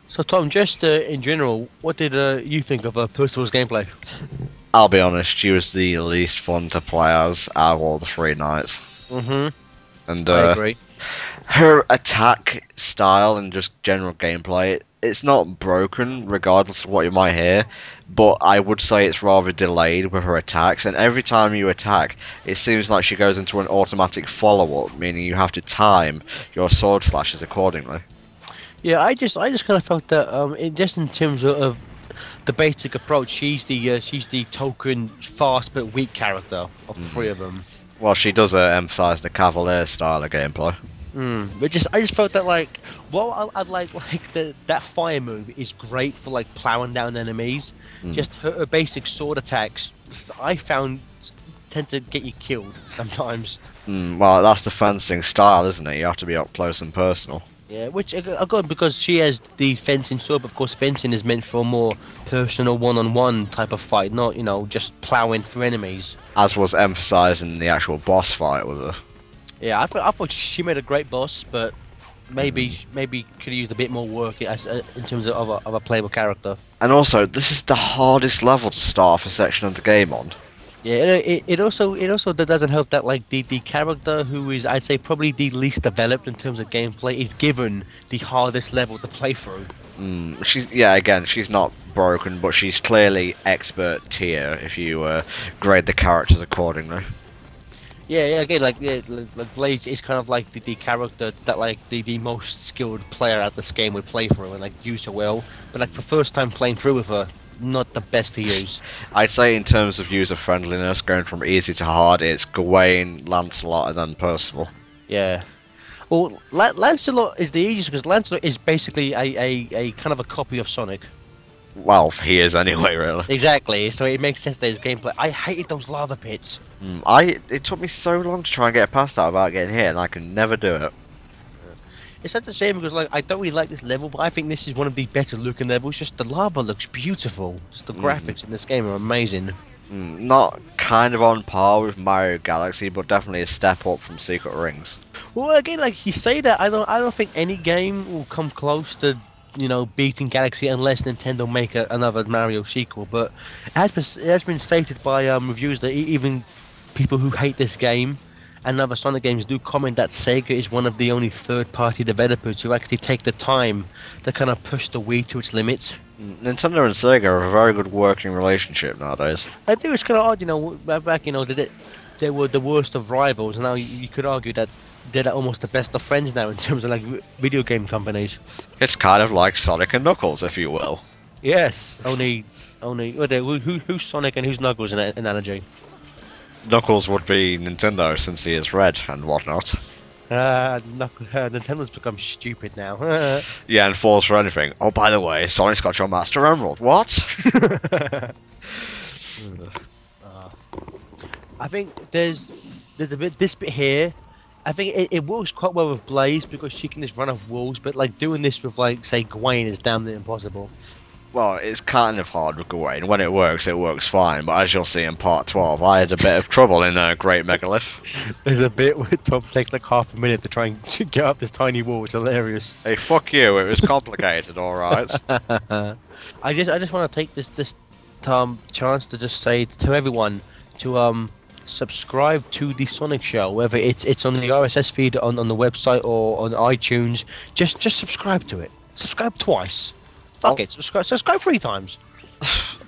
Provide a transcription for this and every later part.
So Tom, just in general, what did you think of Percival's gameplay? I'll be honest, she was the least fun to play as out of all the three knights. Mm-hmm. And I agree. her attack style and just general gameplay, it's not broken regardless of what you might hear, but I would say it's rather delayed with her attacks, and every time you attack, it seems like she goes into an automatic follow-up, meaning you have to time your sword slashes accordingly. Yeah, I just kind of felt that just in terms of the basic approach, she's the token fast but weak character of the three of them. Well, she does emphasise the cavalier style of gameplay. But I just felt that like, well, I like that fire move is great for like plowing down enemies. Just her basic sword attacks, I found tend to get you killed sometimes. Well, that's the fencing style, isn't it? You have to be up close and personal. Yeah, which I got because she has the fencing sword. Of course, fencing is meant for a more personal, one-on-one type of fight, not just plowing through enemies. As was emphasised in the actual boss fight with her. Yeah, I thought she made a great boss, but maybe could have used a bit more work as in terms of a playable character. And also, this is the hardest level to start off a section of the game on. Yeah, it also that doesn't help that like the character who is, I'd say, probably the least developed in terms of gameplay is given the hardest level to play through. She's not broken, but she's clearly expert tier if you grade the characters accordingly. Again, like Blaze is kind of like the character that like the most skilled player at this game would play through and like use her well, but like for first time playing through with her, not the best to use. I'd say in terms of user friendliness, going from easy to hard, it's Gawain, Lancelot, and then Percival. Yeah. Well, Lancelot is the easiest because Lancelot is basically a kind of a copy of Sonic. Well, he is anyway, really. Exactly, so it makes sense that his gameplay. I hated those lava pits. It took me so long to try and get past that without getting hit, and I can never do it. It's such a shame because like I don't really like this level, but I think this is one of the better looking levels. Just the lava looks beautiful. Just the graphics in this game are amazing. Not kind of on par with Mario Galaxy, but definitely a step up from Secret Rings. Well, again, like you say that, I don't think any game will come close to beating Galaxy unless Nintendo make another Mario sequel. But it has been stated by reviews that even people who hate this game and other Sonic games do comment that Sega is one of the only third-party developers who actually take the time to kind of push the Wii to its limits. Nintendo and Sega have a very good working relationship nowadays. I think it's kind of odd, back they were the worst of rivals, and now you could argue that they're almost the best of friends now in terms of like video game companies. It's kind of like Sonic and Knuckles, if you will. Yes, only who's Sonic and who's Knuckles in analogy? Knuckles would be Nintendo since he is red and whatnot. Nintendo's become stupid now. Yeah, and falls for anything. Oh, by the way, Sonic's got your Master Emerald. What? I think there's a bit this bit here. I think it works quite well with Blaze because she can just run off walls, but like doing this with like say Gawain is damn near impossible. Well, it's kind of hard with Gawain. When it works fine. But as you'll see in part 12, I had a bit of trouble in Great Megalith. There's a bit where Tom takes like half a minute to try and get up this tiny wall. It's hilarious. Hey, fuck you! It was complicated, all right. I just want to take this chance to just say to everyone to subscribe to the Sonic Show, whether it's on the RSS feed on the website or on iTunes. Just subscribe to it. Subscribe twice. Fuck it, subscribe 3 times.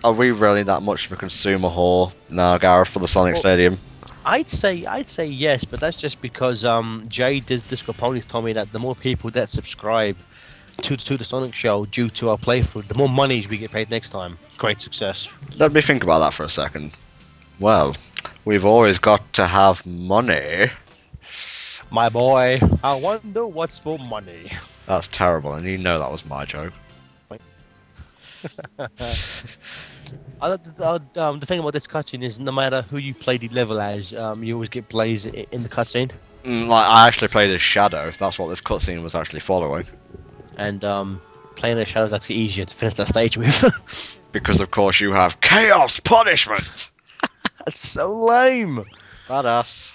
Are we really that much of a consumer whore now, Gareth, for the Sonic Stadium? I'd say yes, but that's just because Jay Disco Ponies told me that the more people that subscribe to the Sonic Show due to our playthrough, the more monies we get paid next time. Great success. Let me think about that for a second. Well, we've always got to have money. My boy, I wonder what's for money. That's terrible, and you know that was my joke. The thing about this cutscene is no matter who you play the level as, you always get Blaze in the cutscene. Like, I actually played as Shadow. That's what this cutscene was actually following. And playing as Shadow is actually easier to finish that stage with. Because of course you have Chaos Punishment! That's so lame! Badass.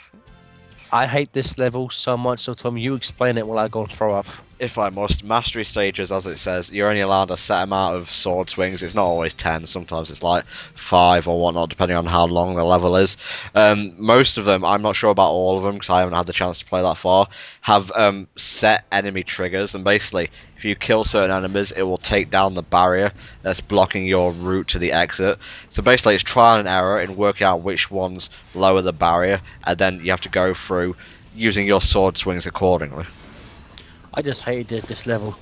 I hate this level so much, so Tom, you explain it while I go and throw up. if I must, mastery stages, as it says, you're only allowed a set amount of sword swings. It's not always 10, sometimes it's like 5 or whatnot, depending on how long the level is. Most of them, I'm not sure about all of them because I haven't had the chance to play that far, have set enemy triggers, and basically, if you kill certain enemies, it will take down the barrier that's blocking your route to the exit. So basically, it's trial and error in working out which ones lower the barrier, and then you have to go through using your sword swings accordingly. I just hated this level.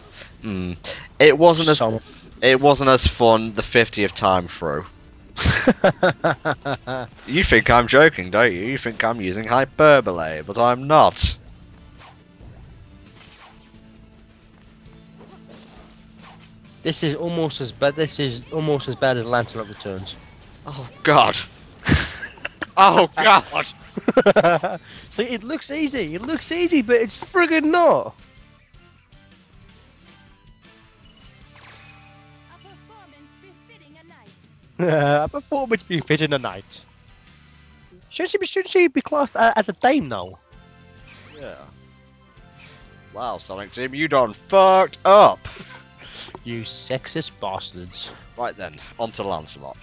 It wasn't as fun the 50th time through. You think I'm joking, don't you? You think I'm using hyperbole, but I'm not. This is almost as bad. This is almost as bad as Lancelot Returns. Oh God. Oh God. See, it looks easy. It looks easy, but it's friggin' not. A performance befitting a knight. Shouldn't she be classed as a dame now? Yeah. Wow, Sonic Team, you done fucked up. You sexist bastards. Right then, on to Lancelot.